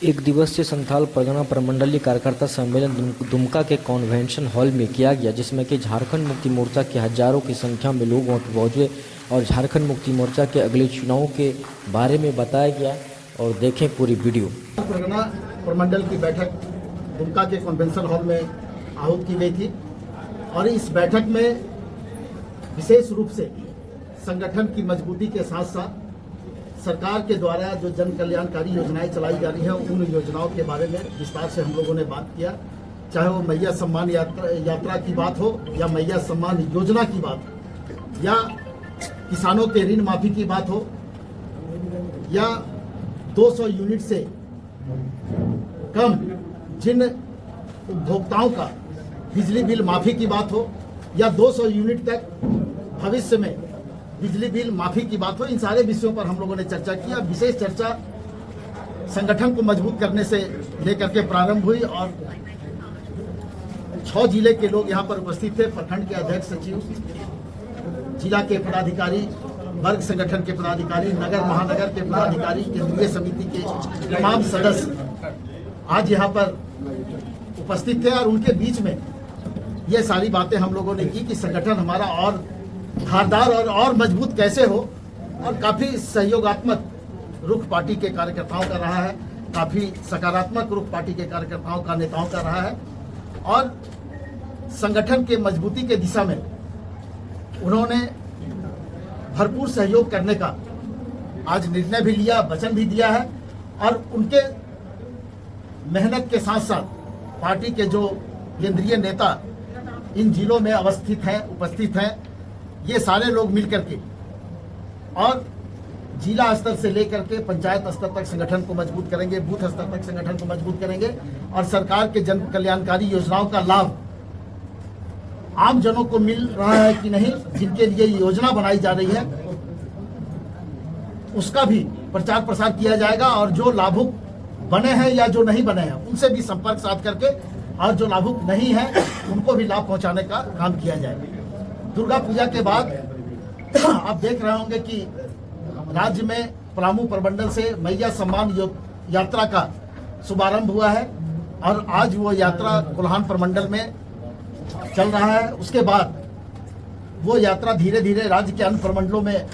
एक दिवसीय संथाल परगना प्रमंडलीय कार्यकर्ता सम्मेलन दुमका के कन्वेंशन हॉल में किया गया, जिसमें कि झारखंड मुक्ति मोर्चा के हजारों की संख्या में लोग पहुंचे और झारखंड मुक्ति मोर्चा के अगले चुनाव के बारे में बताया गया। और देखें पूरी वीडियो। परगना प्रमंडल की बैठक दुमका के कन्वेंशन हॉल में आहूत की गई थी और इस बैठक में विशेष रूप से संगठन की मजबूती के साथ साथ सरकार के द्वारा जो जन कल्याणकारी योजनाएं चलाई जा रही हैं उन योजनाओं के बारे में विस्तार से हम लोगों ने बात किया। चाहे वो मैया सम्मान यात्रा की बात हो या मैया सम्मान योजना की बात हो या किसानों के ऋण माफी की बात हो या 200 यूनिट से कम जिन उपभोक्ताओं का बिजली बिल माफी की बात हो या 200 यूनिट तक भविष्य में बिजली बिल माफी की बात हो, इन सारे विषयों पर हम लोगों ने चर्चा किया। विशेष चर्चा संगठन को मजबूत करने से लेकर के प्रारंभ हुई और 6 जिले के लोग यहाँ पर उपस्थित थे। प्रखंड के अध्यक्ष सचिव, जिला के पदाधिकारी, वर्ग संगठन के पदाधिकारी, नगर महानगर के पदाधिकारी, केंद्रीय समिति के तमाम सदस्य आज यहाँ पर उपस्थित थे और उनके बीच में ये सारी बातें हम लोगों ने की कि संगठन हमारा और धारदार और मजबूत कैसे हो। और काफी सहयोगात्मक रुख पार्टी के कार्यकर्ताओं का रहा है, काफी सकारात्मक रुख पार्टी के कार्यकर्ताओं का, नेताओं का रहा है और संगठन के मजबूती के दिशा में उन्होंने भरपूर सहयोग करने का आज निर्णय भी लिया, वचन भी दिया है। और उनके मेहनत के साथ साथ पार्टी के जो केंद्रीय नेता इन जिलों में अवस्थित हैं, उपस्थित हैं, ये सारे लोग मिलकर के और जिला स्तर से लेकर के पंचायत स्तर तक संगठन को मजबूत करेंगे, बूथ स्तर तक संगठन को मजबूत करेंगे और सरकार के जन कल्याणकारी योजनाओं का लाभ आम जनों को मिल रहा है कि नहीं, जिनके लिए योजना बनाई जा रही है उसका भी प्रचार प्रसार किया जाएगा और जो लाभुक बने हैं या जो नहीं बने हैं उनसे भी संपर्क साध करके और जो लाभुक नहीं है उनको भी लाभ पहुंचाने का काम किया जाएगा। दुर्गा पूजा के बाद आप देख रहे होंगे कि राज्य में पलामू प्रमंडल से मैया सम्मान यात्रा का शुभारंभ हुआ है और आज वो यात्रा कोल्हान प्रमंडल में चल रहा है। उसके बाद वो यात्रा धीरे धीरे राज्य के अन्य प्रमंडलों में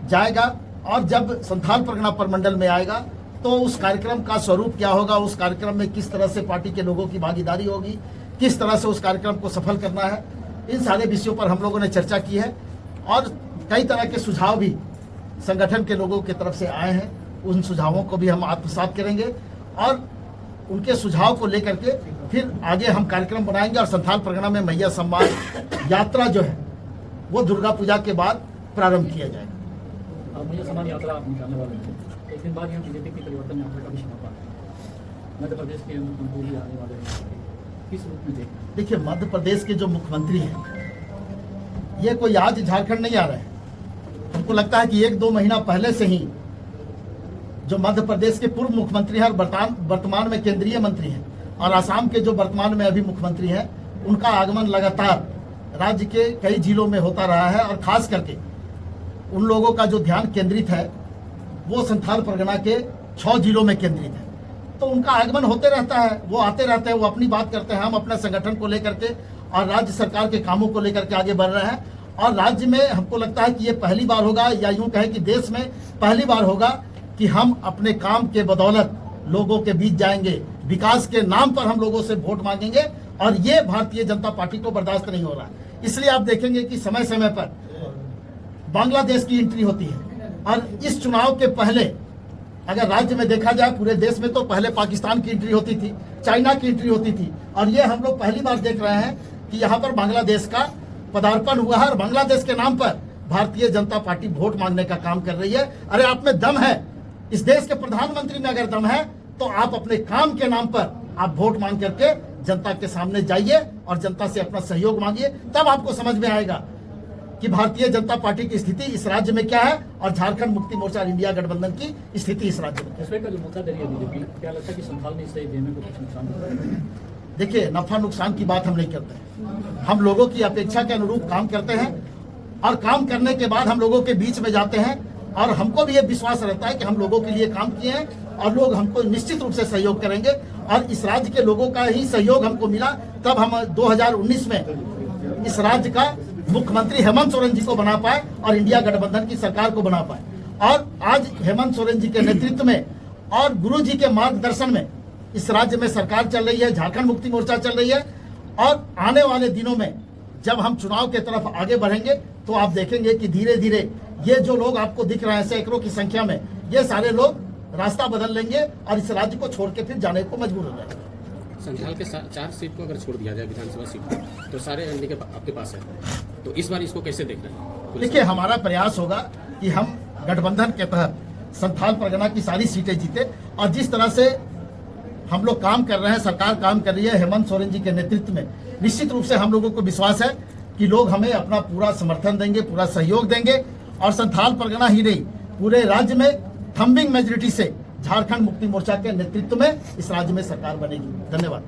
जाएगा और जब संथाल परगना प्रमंडल में आएगा तो उस कार्यक्रम का स्वरूप क्या होगा, उस कार्यक्रम में किस तरह से पार्टी के लोगों की भागीदारी होगी, किस तरह से उस कार्यक्रम को सफल करना है, इन सारे विषयों पर हम लोगों ने चर्चा की है और कई तरह के सुझाव भी संगठन के लोगों की तरफ से आए हैं। उन सुझावों को भी हम आत्मसात करेंगे और उनके सुझाव को लेकर के फिर आगे हम कार्यक्रम बनाएंगे और संथाल परगना में मैया सम्मान यात्रा जो है वो दुर्गा पूजा के बाद प्रारंभ किया जाएगा। मैया सम्मान यात्रा आप निकालने वाले हैं, एक दिन बाद यहाँ बीजेपी की परिवर्तन यात्रा का भी समापन है। मध्य प्रदेश के मुख्यमंत्री आने वाले हैं, किस रूप में देखें? देखिए, मध्य प्रदेश के जो मुख्यमंत्री हैं ये कोई आज झारखंड नहीं आ रहे हैं। हमको लगता है कि 1-2 महीना पहले से ही जो मध्य प्रदेश के पूर्व मुख्यमंत्री हैं और वर्तमान में केंद्रीय मंत्री हैं और आसाम के जो वर्तमान में अभी मुख्यमंत्री हैं उनका आगमन लगातार राज्य के कई जिलों में होता रहा है और खास करके उन लोगों का जो ध्यान केंद्रित है वो संथाल परगना के 6 जिलों में केंद्रित है। तो उनका आगमन होते रहता है, वो आते रहते हैं, वो अपनी बात करते हैं, हम अपने संगठन को लेकर के और राज्य सरकार के कामों को लेकर के आगे बढ़ रहे हैं। और राज्य में हमको लगता है कि ये पहली बार होगा या यूं कहें कि देश में पहली बार होगा कि हम अपने काम के बदौलत लोगों के बीच जाएंगे, विकास के नाम पर हम लोगों से वोट मांगेंगे और ये भारतीय जनता पार्टी को बर्दाश्त नहीं हो रहा है। इसलिए आप देखेंगे कि समय समय पर बांग्लादेश की एंट्री होती है और इस चुनाव के पहले अगर राज्य में देखा जाए पूरे देश में तो पहले पाकिस्तान की एंट्री होती थी, चाइना की एंट्री होती थी और ये हम लोग पहली बार देख रहे हैं कि यहाँ पर बांग्लादेश का पदार्पण हुआ है और बांग्लादेश के नाम पर भारतीय जनता पार्टी वोट मांगने का काम कर रही है। अरे आप में दम है, इस देश के प्रधानमंत्री में अगर दम है तो आप अपने काम के नाम पर आप वोट मांग करके जनता के सामने जाइए और जनता से अपना सहयोग मांगिए, तब आपको समझ में आएगा कि भारतीय जनता पार्टी की स्थिति इस राज्य में क्या है और झारखंड मुक्ति मोर्चा और इंडिया गठबंधन की स्थिति इस राज्य में। इसमें का जो मुद्दा दे रही है बीजेपी, क्या लगता है कि संथाल में इससे देने को कुछ नुकसान होगा? देखिए, नफा नुकसान की बात हम नहीं करते, हम लोगों की अपेक्षा के अनुरूप काम करते हैं और काम करने के बाद हम लोगों के बीच में जाते हैं और हमको भी ये विश्वास रहता है कि हम लोगों के लिए काम किए हैं और लोग हमको निश्चित रूप से सहयोग करेंगे। और इस राज्य के लोगों का ही सहयोग हमको मिला, तब हम 2019 में इस राज्य का मुख्यमंत्री हेमंत सोरेन जी को बना पाए और इंडिया गठबंधन की सरकार को बना पाए। और आज हेमंत सोरेन जी के नेतृत्व में और गुरु जी के मार्गदर्शन में इस राज्य में सरकार चल रही है, झारखंड मुक्ति मोर्चा चल रही है। और आने वाले दिनों में जब हम चुनाव के तरफ आगे बढ़ेंगे तो आप देखेंगे कि धीरे धीरे ये जो लोग आपको दिख रहे हैं सैकड़ों की संख्या में, ये सारे लोग रास्ता बदल लेंगे और इस राज्य को छोड़ के फिर जाने को मजबूर हो जाएंगे। संथाल के 4 सीट को अगर छोड़ दिया जाए विधानसभा सीट तो सारे एनडीए के आपके पास है, तो इस बार इसको कैसे देख रहे हैं? देखिए, हमारा प्रयास होगा कि हम गठबंधन के तहत संथाल परगना की सारी सीटें जीते। और जिस तरह से हम लोग काम कर रहे हैं, सरकार काम कर रही है हेमंत सोरेन जी के नेतृत्व में, निश्चित रूप से हम लोगों को विश्वास है कि लोग हमें अपना पूरा समर्थन देंगे, पूरा सहयोग देंगे। और संथाल परगना ही नहीं, पूरे राज्य में थम्बिंग मेजॉरिटी से झारखंड मुक्ति मोर्चा के नेतृत्व में इस राज्य में सरकार बनेगी। धन्यवाद।